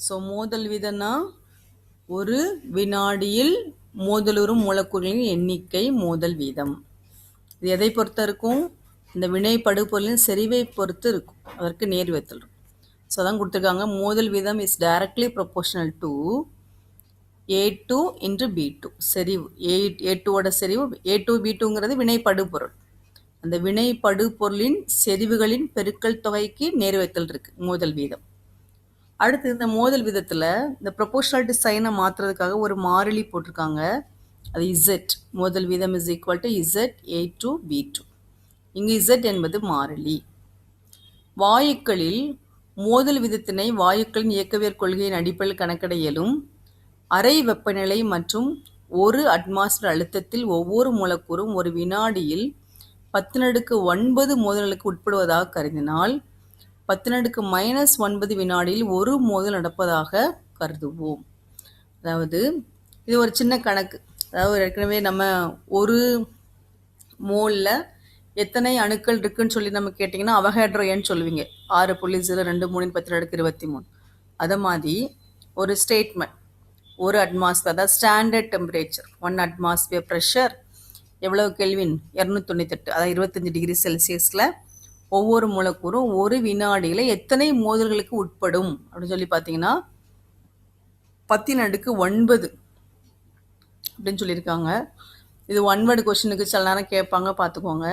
So மோதல் வீதம்னா ஒரு வினாடியில் மோதலுறும் மூலக்கூறுகளின் எண்ணிக்கை மோதல் வீதம். இது எதை பொறுத்து இருக்கும்? இந்த வினை படுபொருளின் செறிவை பொறுத்து இருக்கும். அதற்கு நேர்விகிதத்தில் இருக்கும். ஸோ அதான் கொடுத்துருக்காங்க, மோதல் வீதம் is directly proportional to A2 into B2. செறிவு A2ஓட செறிவு A2 B2ங்கிறது வினை படுபொருள். அந்த வினை படுபொருளின் செறிவுகளின் பெருக்கல் தொகைக்கு நேர்விகிதத்தில் இருக்கு மோதல் வீதம். அடுத்து இந்த மோதல் விதத்தில் இந்த ப்ரொபோர்ஷனாலிட்டி சைனை மாற்றுறதுக்காக ஒரு மாறிலி போட்டிருக்காங்க. அது இசட். மோதல் வீதம் is equal to Z A2 B2. இங்கு இசட் என்பது மாறிலி. வாயுக்களில் மோதல் விதத்தினை வாயுக்களின் இயக்கவியல் கொள்கையின் அடிப்படையில் கணக்கிட இயலும். அறை வெப்பநிலை மற்றும் 1 அட்மாஸ்பியர் அழுத்தத்தில் ஒவ்வொரு மூலக்கூறும் ஒரு வினாடியில் 10⁻⁹ மோதல்களுக்கு உட்படுவதாக கருதினால் 10⁻⁻9 வினாடியில் ஒரு மோதல் நடப்பதாக கருதுவோம். அதாவது இது ஒரு சின்ன கணக்கு. அதாவது ஏற்கனவே நம்ம ஒரு மோலில் எத்தனை அணுக்கள் இருக்குன்னு சொல்லி நம்ம கேட்டிங்கன்னா அவகேட்ரோ எண் சொல்லுவீங்க. 6.023 10⁻23. அதை மாதிரி ஒரு ஸ்டேட்மெண்ட், ஒரு அட்மாஸ்பியர், அதாவது ஸ்டாண்டர்ட் டெம்பரேச்சர் 1 அட்மாஸ்பியர் ப்ரெஷர் எவ்வளவு கெல்வின் 298, அதாவது 25 டிகிரி செல்சியஸில் ஒவ்வொரு மூலக்கூறும் ஒரு வினாடியில் எத்தனை மோதல்களுக்கு உட்படும் அப்படின்னு சொல்லி பார்த்தீங்கன்னா 10⁻⁹ அப்படின்னு சொல்லியிருக்காங்க. இது ஒன் வேர்டு கொஸ்டினுக்கு சில நேரம் கேட்பாங்க, பார்த்துக்கோங்க.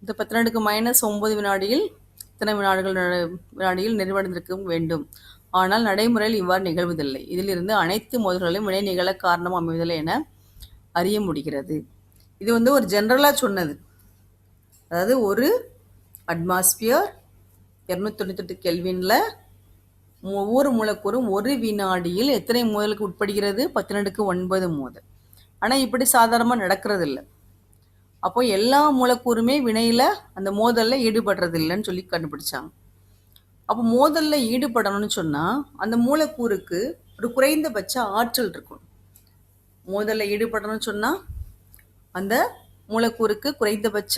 இந்த 10⁻⁻9 வினாடியில் இத்தனை வினாடியில் நிறைவடைந்திருக்க வேண்டும். ஆனால் நடைமுறையில் இவ்வாறு நிகழ்வதில்லை. இதிலிருந்து அனைத்து மோதல்களையும் வினை நிகழ காரணம் அமைவதில்லை என அறிய முடிகிறது. இது ஒரு ஜென்ரலாக சொன்னது. அதாவது ஒரு அட்மாஸ்பியர் 298 கெல்வினில் ஒவ்வொரு மூலக்கூறும் ஒரு வினாடியில் எத்தனை மோதலுக்கு உட்படுகிறது? 10⁻⁹ மோதல். ஆனால் இப்படி சாதாரணமாக நடக்கிறது இல்லை. அப்போ எல்லா மூலக்கூறுமே வினையில் அந்த மோதலில் ஈடுபடுறது இல்லைன்னு சொல்லி கண்டுபிடிச்சாங்க. அப்போ மோதலில் ஈடுபடணும்னு சொன்னால் அந்த மூலக்கூறுக்கு ஒரு குறைந்தபட்ச ஆற்றல் இருக்கும். மோதலில் ஈடுபடணும்னு சொன்னால் அந்த மூலக்கூறுக்கு குறைந்தபட்ச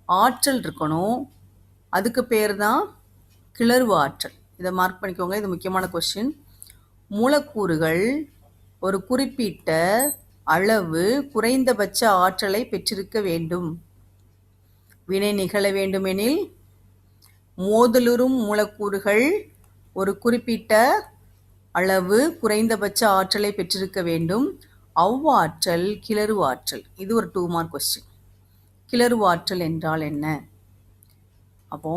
ஆற்றல் இருக்கணும். அதுக்கு பேர் தான் கிளர்வு ஆற்றல். இதை மார்க் பண்ணிக்கோங்க, இது முக்கியமான கொஸ்டின். மூலக்கூறுகள் ஒரு குறிப்பிட்ட அளவு குறைந்தபட்ச ஆற்றலை பெற்றிருக்க வேண்டும். வினை நிகழ வேண்டுமெனில் மோதலுறும் மூலக்கூறுகள் ஒரு குறிப்பிட்ட அளவு குறைந்தபட்ச ஆற்றலை பெற்றிருக்க வேண்டும். அவ்வாற்றல் கிளர்வு ஆற்றல். இது ஒரு 2 மார்க் கொஸ்டின். கிளர்வு ஆற்றல் என்றால் என்ன? அப்போ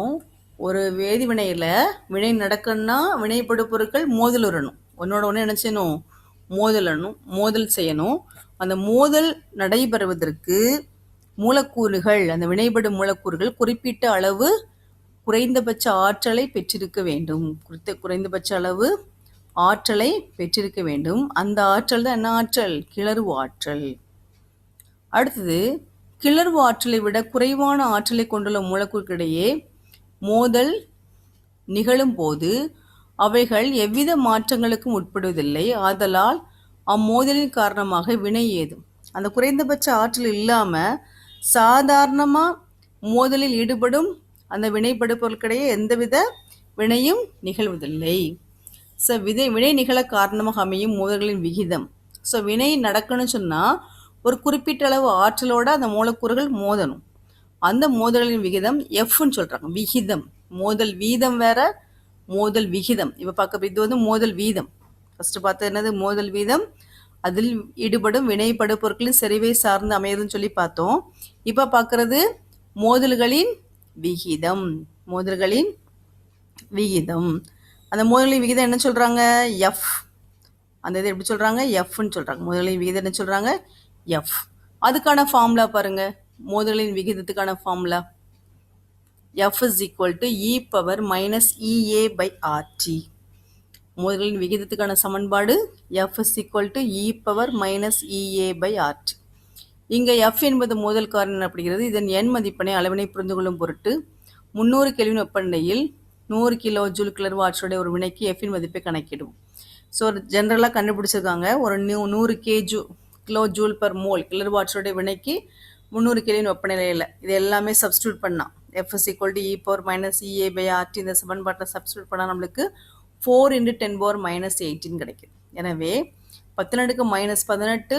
ஒரு வேதிவினையில் வினை நடக்கணும்னா வினைப்படு பொருட்கள் மோதலுறணும். ஒன்னோட ஒன்று என்ன செய்யணும்? மோதல் செய்யணும். அந்த மோதல் நடைபெறுவதற்கு மூலக்கூறுகள், அந்த வினைப்படும் மூலக்கூறுகள் குறிப்பிட்ட அளவு குறைந்தபட்ச ஆற்றலை பெற்றிருக்க வேண்டும். குறைந்தபட்ச அளவு ஆற்றலை பெற்றிருக்க வேண்டும். அந்த ஆற்றல் தான் என்ன ஆற்றல்? கிளர்வு ஆற்றல். அடுத்தது, கிளர்வு ஆற்றலை விட குறைவான ஆற்றலை கொண்டுள்ள மூலக்கூறுகளிடையே மோதல் நிகழும் போது அவைகள் எவ்வித மாற்றங்களுக்கும் உட்படுவதில்லை. ஆதலால் அம்மோதலின் காரணமாக வினை ஏதும். அந்த குறைந்தபட்ச ஆற்றல் இல்லாமல் சாதாரணமாக மோதலில் ஈடுபடும் அந்த வினைப்படுபொருட்களிடையே எந்தவித வினையும் நிகழ்வதில்லை. ஸோ வினை நிகழ காரணமாக அமையும் மோதல்களின் விகிதம். ஸோ வினை நடக்கணும்னு சொன்னால் ஒரு குறிப்பிட்ட அளவு ஆற்றலோட அந்த மூலக்கூறுகள் மோதணும். அந்த மோதல்களின் விகிதம் எஃப்னு சொல்கிறாங்க. விகிதம். மோதல் வீதம் வேற, மோதல் விகிதம். இப்போ பார்க்க இது மோதல் வீதம். ஃபஸ்ட்டு பார்த்தது என்னது? மோதல் வீதம். அதில் ஈடுபடும் வினைப்படு பொருட்களின் செறிவை சார்ந்து அமையுதுன்னு சொல்லி பார்த்தோம். இப்போ பார்க்குறது மோதல்களின் விகிதம். மோதல்களின் விகிதம். அந்த மோதல்களின் விகிதம் என்ன சொல்கிறாங்க? எஃப். அந்த இது எப்படி சொல்கிறாங்க? எஃப்னு சொல்கிறாங்க. மோதல்களின் விகிதம் என்ன சொல்கிறாங்க? எஃப். அதுக்கான ஃபார்முலா பாருங்கள். மோதல்களின் விகிதத்துக்கான formula F is equal to e power minus EA by RT. மோதல்களின் விகிதத்துக்கான சமன்பாடு F is equal to e power minus EA by RT. இங்கே F என்பது மோதல் காரணி எனப்படுகிறது. இதன் எண் மதிப்பினை அளவினை புரிந்து கொள்ளும் பொருட்டு 300 கெல்வின் வெப்பநிலையில் 100 கிலோ ஜூல் கிளர்வு ஆற்றலுடைய ஒரு வினைக்கு F-இன் மதிப்பை கணக்கிடுவோம். ஸோ ஜென்ரலாக கண்டுபிடிச்சிருக்காங்க. ஒரு 100 கிலோ ஜூல் பர் மோல் கிளர்வு ஆற்றலுடைய வினைக்கு 300 கெல்வின் வெப்பநிலையில் இது எல்லாமே சப்ஸ்டியூட் பண்ணால் F is equal to e power minus EA by RT இந்த சமன்பாட்டில் சப்ஸ்டியூட் பண்ணால் நம்மளுக்கு 4 × 10⁻−18 கிடைக்குது. எனவே 10⁻18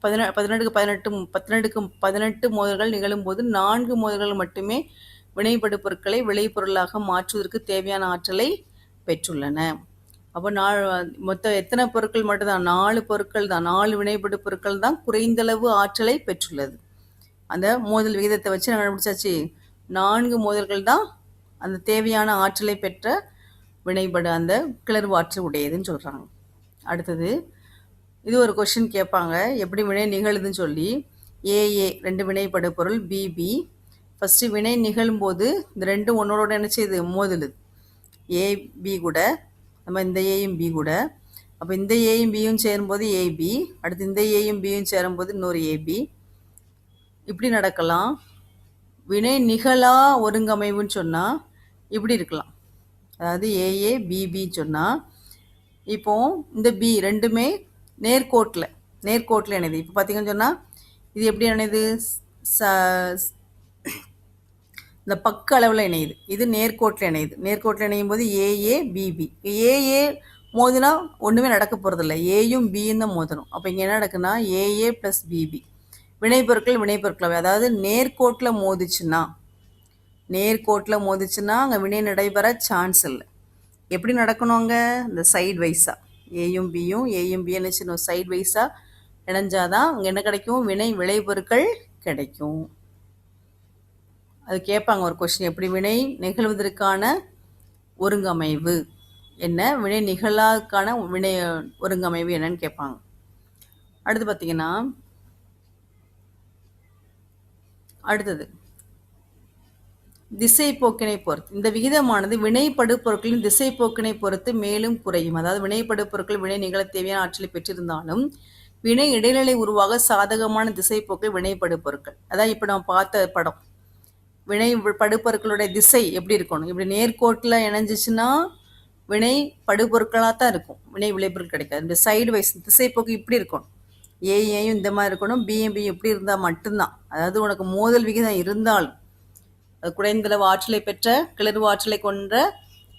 18 மோதல்கள் நிகழும்போது 4 மோதல்கள் மட்டுமே வினைபடு பொருட்களை விளைபொருளாக மாற்றுவதற்கு தேவையான ஆற்றலை பெற்றுள்ளன. அப்போ மொத்தம் எத்தனை பொருட்கள் மட்டும்தான்? 4 பொருட்கள் தான், 4 வினைபடு பொருட்கள் தான் குறைந்தளவு ஆற்றலை பெற்றுள்ளது. அந்த மோதல் விகிதத்தை வச்சு நான் கண்டுபிடிச்சாச்சு. 4 மோதல்கள் தான் அந்த தேவையான ஆற்றலை பெற்ற வினைபடு அந்த கிளர்வு ஆற்றல் உடையதுன்னு சொல்கிறாங்க. அடுத்தது இது ஒரு கொஷின் கேட்பாங்க, எப்படி வினை நிகழுதுன்னு சொல்லி. ஏஏ 2 வினைபடு பொருள், பிபி. ஃபஸ்ட்டு வினை நிகழும்போது இந்த ரெண்டும் ஒன்றோட என்ன செய்யுது? மோதலுது. ஏபி கூட, நம்ம இந்த ஏயும் பி கூட. அப்போ இந்த ஏயும் பியும் சேரும்போது ஏபி, அடுத்து இந்த ஏயும் பியும் சேரும்போது இன்னொரு ஏபி. இப்படி நடக்கலாம். வினை நிகழா ஒருங்கமைவுன்னு சொன்னால் இப்படி இருக்கலாம். அதாவது ஏஏ பிபின்னு சொன்னால் இப்போ இந்த பி ரெண்டுமே நேர்கோட்டில் இணையுது. இப்போ பார்த்தீங்கன்னு சொன்னால் இது எப்படி இணையுது? இந்த பக்க அளவில் இணையுது. இது நேர்கோட்டில் இணையுது. நேர்கோட்டில் இணையும் போது ஏஏ பிபி. ஏஏ மோதினா ஒன்றுமே நடக்க போகிறதில்ல, ஏயும் பியும் தான் மோதணும். அப்போ இங்கே என்ன நடக்குன்னா ஏஏ ப்ளஸ் பிபி வினைப்பொருட்கள். அதாவது நேர்கோட்டில் மோதிச்சுன்னா அங்கே வினை நடைபெற சான்ஸ் இல்லை. எப்படி நடக்கணும்? அங்கே இந்த சைட் வைஸாக ஏயும் பியும் என்ன செய்யணும்? சைட் வைஸாக இணைஞ்சாதான் அங்கே என்ன கிடைக்கும்? விளைபொருட்கள் கிடைக்கும். அது கேட்பாங்க ஒரு கொஸ்டின், எப்படி வினை நிகழ்வதற்கான ஒருங்கமைவு என்ன, வினை நிகழாதுக்கான வினை ஒருங்கமைவு என்னன்னு கேட்பாங்க. அடுத்து பார்த்தீங்கன்னா அடுத்தது திசைப்போக்கினை பொறுத்து. இந்த விகிதமானது வினைப்படு பொருட்களின் திசைப்போக்கினை பொறுத்து மேலும் குறையும். அதாவது வினைப்படு பொருட்கள் வினை நிகழ தேவையான ஆற்றலை பெற்றிருந்தாலும் வினை இடைநிலை உருவாக சாதகமான திசைப்போக்கு வினைப்படு பொருட்கள். அதான் இப்போ நம்ம பார்த்த படம், வினை படுபொருட்களுடைய திசை எப்படி இருக்கணும்? இப்படி நேர்கோட்டில் இணைஞ்சிச்சுன்னா வினை படுபொருட்களாக தான் இருக்கும், வினை விளைபொருள் கிடைக்காது. இந்த சைடு வைஸ் திசைப்போக்கு இப்படி இருக்கணும். ஏயும் இந்த மாதிரி இருக்கணும், பியும் இப்படி இருந்தால் மட்டும்தான். அதாவது உனக்கு மோதல் விகிதம் இருந்தாலும், அது குறைந்தளவு ஆற்றலை பெற்ற கிளர்வு ஆற்றலை கொண்ட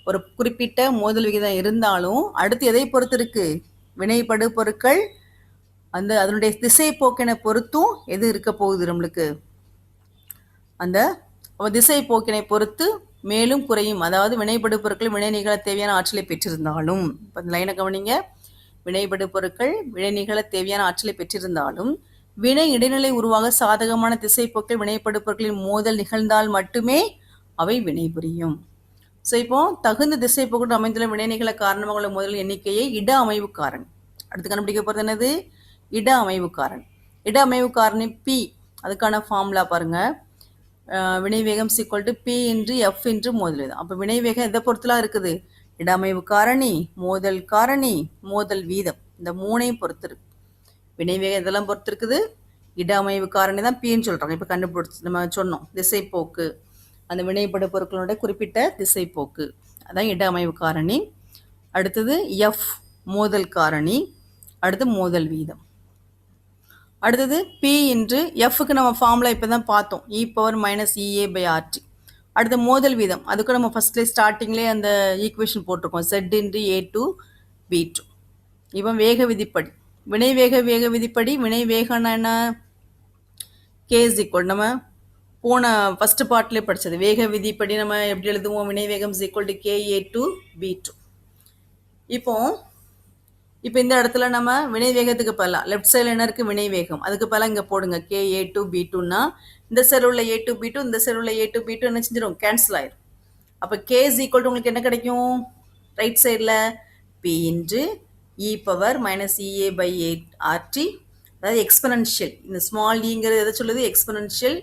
ஒரு குறிப்பிட்ட மோதல் விகிதம் இருந்தாலும் அடுத்து எதை பொறுத்து இருக்கு? வினைப்படு பொருட்கள் அதனுடைய திசை போக்கினை பொறுத்தும் எது இருக்க போகுது நம்மளுக்கு? அந்த திசை போக்கினை பொறுத்து மேலும் குறையும். அதாவது வினைப்படு பொருட்கள் வினை நிகழ தேவையான ஆற்றலை பெற்றிருந்தாலும், இப்போ இந்த லைனை கவனிங்க, வினைப்படு பொருட்கள் வினை நிகழ தேவையான ஆற்றலை பெற்றிருந்தாலும் வினை இடைநிலை உருவாக சாதகமான திசைப்போக்கில் வினைப்படு பொருட்களின் மோதல் நிகழ்ந்தால் மட்டுமே அவை வினைபுரியும். ஸோ இப்போ தகுந்த திசைப்போக்குடன் அமைந்துள்ள வினை நிகழ காரணமாக உள்ள மோதல் எண்ணிக்கையை இட அமைவு காரணி. அடுத்து கண்டுபிடிக்க போகிறது என்னது? இட அமைவு காரணி. இட அமைவு காரணி பி. அதுக்கான ஃபார்முலா பாருங்க, வினைவேகம் = P × F × மோதல் வீதம். அப்போ வினைவேகம் எதை பொறுத்துலாம் இருக்குது? இட அமைவு காரணி, மோதல் வீதம், இந்த மூணையும் பொறுத்து இருக்கு. வினைவேகம் இதெல்லாம் பொறுத்து இருக்குது. இட அமைவு காரணி தான் பின்னு சொல்கிறாங்க. இப்போ கண்டுபிடிச்சி நம்ம சொன்னோம், திசைப்போக்கு, அந்த வினைப்படு பொருட்களுடைய குறிப்பிட்ட திசைப்போக்கு, அதான் இட அமைவு காரணி. அடுத்தது எஃப், மோதல் காரணி. அடுத்து மோதல் வீதம். அடுத்தது பி × எஃப்க்கு நம்ம ஃபார்முலா இப்போ தான் பார்த்தோம், e⁻−EA/RT. அடுத்த மோதல் வீதம், அதுக்கு நம்ம ஃபஸ்ட்லேயே ஸ்டார்டிங்லேயே அந்த ஈக்குவேஷன் போட்டிருக்கோம், Z × A2B2. இப்போ வேக விதிப்படி, வினைவேக விதிப்படி, வினைவேகம்னா என்ன? K = நம்ம போன ஃபஸ்ட்டு பார்ட்லேயே படித்தது, வேக விதிப்படி நம்ம எப்படி எழுதுவோம்? வினைவேகம் = KA2B2. இப்போ இந்த இடத்துல நம்ம வினைவேகத்துக்கு பதிலாக லெஃப்ட் சைடில் என்ன இருக்குது? வினைவேகம். அதுக்கு பதிலாக இங்கே போடுங்க KA2B2ன்னா இந்த சைடில் உள்ள A2B2 இந்த சைடில் உள்ள A2B2 என்ன செஞ்சிடும்? கேன்சல் ஆயிடும். அப்போ K = உங்களுக்கு என்ன கிடைக்கும்? ரைட் சைடில் P × e⁻−EA/RT, அதாவது எக்ஸ்பனன்ஷியல். இந்த ஸ்மால் ஈங்கிறது எதை சொல்லுது? Exponential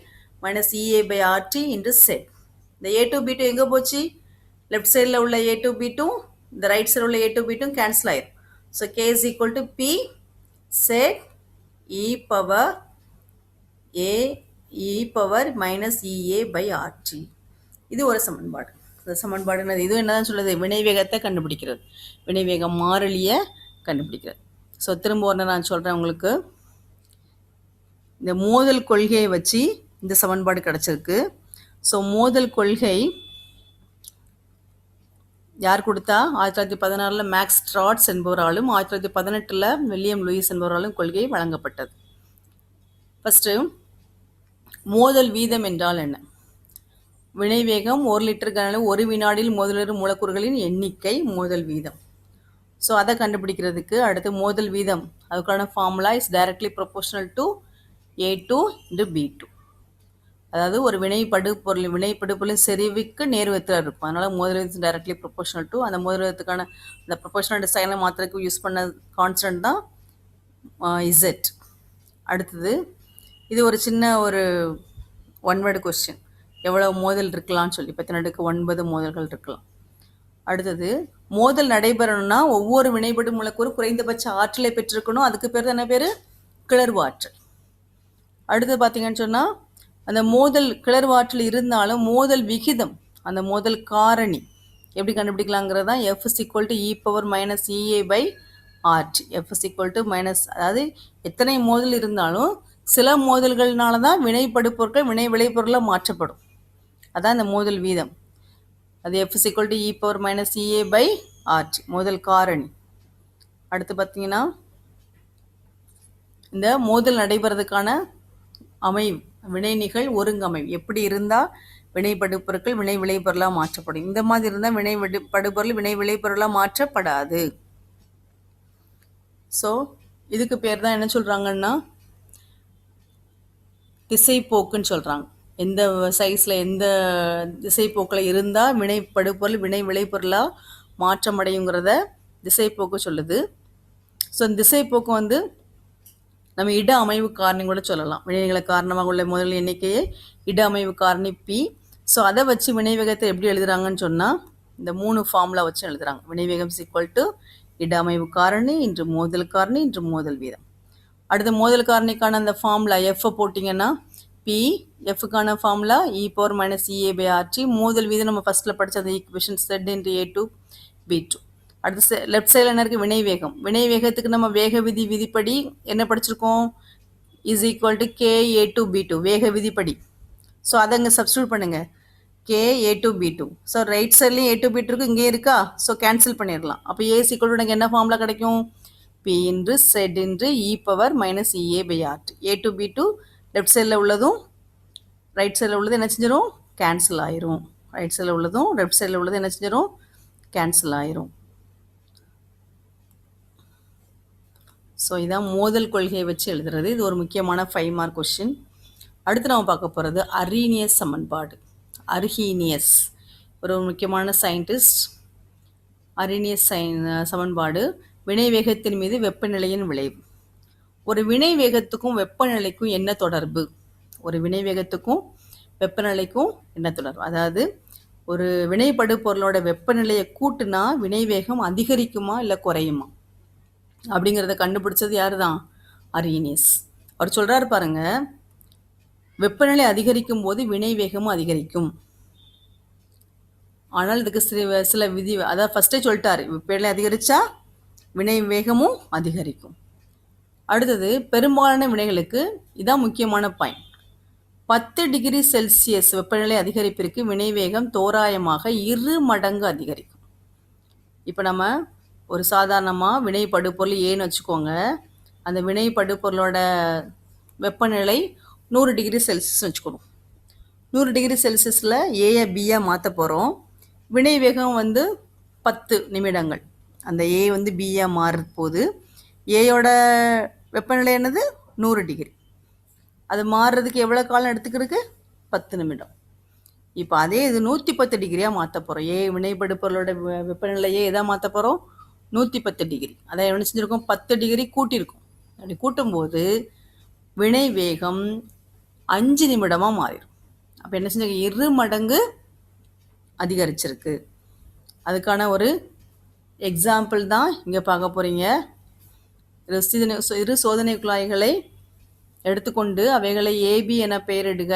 -EA/RT × Z. இந்த A2B2 எங்கே போச்சு? லெஃப்ட் சைடில் உள்ள A2B2 இந்த ரைட் சைடில் உள்ள A2B2 கேன்சல் ஆயிடும். So K = P Z e⁻−EA/RT. இது ஒரு சமன்பாடு. இந்த சமன்பாடு இது என்னதான் சொல்லுது? வினைவேகத்தை கண்டுபிடிக்கிறது, வினைவேகம் மாறிலியை கண்டுபிடிக்கிறது. ஸோ திரும்ப ஒன்று நான் சொல்கிறேன் உங்களுக்கு, இந்த மோதல் கொள்கையை வச்சு இந்த சமன்பாடு கிடச்சிருக்கு. ஸோ மோதல் கொள்கை யார் கொடுத்தா? 1916 மேக்ஸ் ஸ்ட்ராட்ஸ் என்பவராலும் 1918 வில்லியம் லூயிஸ் என்பவராலும் கொள்கை வழங்கப்பட்டது. ஃபஸ்ட்டு, மோதல் வீதம் என்றால் என்ன? வினைவேகம் 1 லிட்டர் கன 1 வினாடியில் மோதலுறும் மூலக்கூறுகளின் எண்ணிக்கை மோதல் வீதம். ஸோ அதை கண்டுபிடிக்கிறதுக்கு அடுத்து மோதல் வீதம், அதுக்கான formula is directly proportional to A2 × B2. அதாவது ஒரு வினைப்படுபொருளின் செறிவுக்கு நேர்விகிதத்தில் இருக்கும். அதனால் மோதல் வீதம் டைரக்ட்லி ப்ரொபோர்ஷனல் டு, அந்த மோதல் வீதத்துக்கான அந்த ப்ரொபோர்ஷனல் சைனை மாத்திரக்கு யூஸ் பண்ண கான்ஸ்டன்ட் தான் Z. அடுத்தது, இது ஒரு சின்ன ஒரு ஒன் வேர்டு கொஸ்டின், எவ்வளோ மோதல் இருக்கலாம்னு சொல்லி 9 மோதல்கள் இருக்கலாம். அடுத்தது, மோதல் நடைபெறணும்னா ஒவ்வொரு வினைபடு மூலக்கூறு குறைந்தபட்ச ஆற்றலை பெற்றிருக்கணும். அதுக்கு பேர் என்ன பேர்? கிளர்வு ஆற்றல். அடுத்து பார்த்தீங்கன்னு சொன்னால், அந்த மோதல் கிளர்வு ஆற்றல் இருந்தாலும் மோதல் விகிதம், அந்த மோதல் காரணி எப்படி கண்டுபிடிக்கலாங்கிறது தான் F = e⁻ EA/RT. F = அதாவது எத்தனை மோதல் இருந்தாலும் சில மோதல்கள்னால தான் வினைப்படுபொருட்கள் வினை விளைபொருளாக மாற்றப்படும். அதான் இந்த மோதல் வீதம். அது F = e⁻ EA/RT, மோதல் காரணி. அடுத்து பார்த்தீங்கன்னா, இந்த மோதல் நடைபெறதுக்கான அமைவு, வினைநிகழ் ஒருங்கமைவு எப்படி இருந்தால் வினைப்படுபொருட்கள் வினை விளைபொருளாக மாற்றப்படும். இந்த மாதிரி இருந்தால் வினைப்படுபொருள் வினை விளைபொருளாக மாற்றப்படாது. ஸோ இதுக்கு பேர் தான் என்ன சொல்கிறாங்கன்னா திசைப்போக்குன்னு சொல்கிறாங்க. எந்த சைஸில் எந்த திசைப்போக்கில் இருந்தால் வினைப்படுபொருள் வினை விளைபொருளாக மாற்றமடையுங்கிறத திசைப்போக்கு சொல்லுது. ஸோ இந்த திசைப்போக்கு நம்ம இட அமைவு காரணி கூட சொல்லலாம். வினைகளை காரணமாக உள்ள முதல் எண்ணிக்கையை இட அமைவு காரணி P. ஸோ அதை வச்சு வினைவேகத்தை எப்படி எழுதுறாங்கன்னு சொன்னால், இந்த 3 ஃபார்முலா வச்சு எழுதுறாங்க. வினைவேகம் = இட அமைவு காரணி இன்று மோதல் காரணி இன்று மோதல் வீதம். அடுத்த மோதல் காரணிக்கான அந்த ஃபார்முலா F போட்டிங்கன்னா P, Fக்கான ஃபார்முலா e⁻ EA/RT. மோதல் வீதம் நம்ம ஃபஸ்ட்டில் படித்த அந்த ஈக்குவேஷன் Z × A2 B2. அடுத்து லெஃப்ட் சைடில் என்ன இருக்குது? வினைவேகம். வினைவேகத்துக்கு நம்ம வேக விதிப்படி என்ன படிச்சிருக்கோம்? Is equal to K A2 B2, வேக விதிப்படி. ஸோ அதை இங்கே சப்ஸ்டியூட் பண்ணுங்கள், K A2 B2. So right சைட்லேயும் A2 B2 இருக்குது, இங்கே இருக்கா? ஸோ கேன்சல் பண்ணிடலாம். அப்போ A = எனக்கு என்ன ஃபார்முலா கிடைக்கும்? P × Z × e⁻ EA/RT. A2 B2 left சைடில் உள்ளதும் ரைட் சைடில் உள்ளது என்ன செஞ்சிடும்? கேன்சல் ஆயிரும். ரைட் சைடில் உள்ளதும் லெஃப்ட் சைடில் உள்ளதும் என்ன செஞ்சிடும்? கேன்சல் ஆயிரும். ஸோ இதான் மோதல் கொள்கையை வச்சு எழுதுறது. இது ஒரு முக்கியமான 5 மார்க் கொஸ்டின். அடுத்து நம்ம பார்க்க போகிறது அர்ஹீனியஸ் சமன்பாடு. அர்ஹீனியஸ் ஒரு முக்கியமான சயின்டிஸ்ட். அர்ஹீனியஸ் சமன்பாடு வினைவேகத்தின் மீது வெப்பநிலையின் விளைவு. ஒரு வினைவேகத்துக்கும் வெப்பநிலைக்கும் என்ன தொடர்பு? ஒரு வினைவேகத்துக்கும் வெப்பநிலைக்கும் என்ன தொடர்பு? அதாவது ஒரு வினைப்படு பொருளோட வெப்பநிலையை கூட்டுனா வினைவேகம் அதிகரிக்குமா இல்லை குறையுமா அப்படிங்கிறத கண்டுபிடிச்சது யார் தான்? அர்ஹீனியஸ். அவர் சொல்கிறாரு பாருங்க, வெப்பநிலை அதிகரிக்கும் போது வினைவேகமும் அதிகரிக்கும். ஆனால் இதுக்கு சில விதி, அதாவது ஃபஸ்ட்டே சொல்லிட்டாரு, வெப்பநிலை அதிகரித்தா வினைவேகமும் அதிகரிக்கும். அடுத்தது, பெரும்பாலான வினைகளுக்கு இதான் முக்கியமான பாயிண்ட். 10 டிகிரி செல்சியஸ் வெப்பநிலை அதிகரிப்பிற்கு வினைவேகம் தோராயமாக 2 மடங்கு அதிகரிக்கும். இப்போ நம்ம ஒரு சாதாரணமாக வினைப்படுபொருள் ஏன்னு வச்சுக்கோங்க. அந்த வினைப்படுபொருளோட வெப்பநிலை 100 டிகிரி செல்சியஸ் வச்சுக்கணும். 100 டிகிரி செல்சியஸில் ஏயை பியாக மாற்ற போகிறோம். வினைவேகம் 10 நிமிடங்கள். அந்த ஏ பியாக மாறுற போது ஏயோட வெப்பநிலை என்னது? 100 டிகிரி. அது மாறுறதுக்கு எவ்வளோ காலம் எடுத்துக்கிறதுக்கு? 10 நிமிடம். இப்போ அதே இது 110 டிகிரியாக மாற்ற போகிறோம். ஏ வினைப்படுபொருளோட வெப்பநிலையே எதாக மாற்ற போகிறோம்? 110 டிகிரி. அதை என்ன செஞ்சுருக்கோம்? 10 டிகிரி கூட்டியிருக்கோம். அப்படி கூட்டும்போது வினைவேகம் 5 நிமிடமாக மாறிடும். அப்போ என்ன செஞ்சிருக்கு? 2 மடங்கு அதிகரிச்சிருக்கு. அதுக்கான ஒரு எக்ஸாம்பிள் தான் இங்கே பார்க்க போகிறீங்க. இரு சோதனை குழாய்களை எடுத்துக்கொண்டு அவைகளை ஏபி என பெயரிடுக.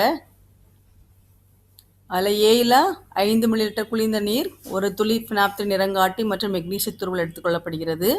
அதில் ஏயில் 5 மில்லி லிட்டர் குளிர்ந்த நீர், 1 துளி பினாப்தின் நிறங்காட்டி மற்றும் மெக்னீசிய துருவல் எடுத்துக்கொள்ளப்படுகிறது.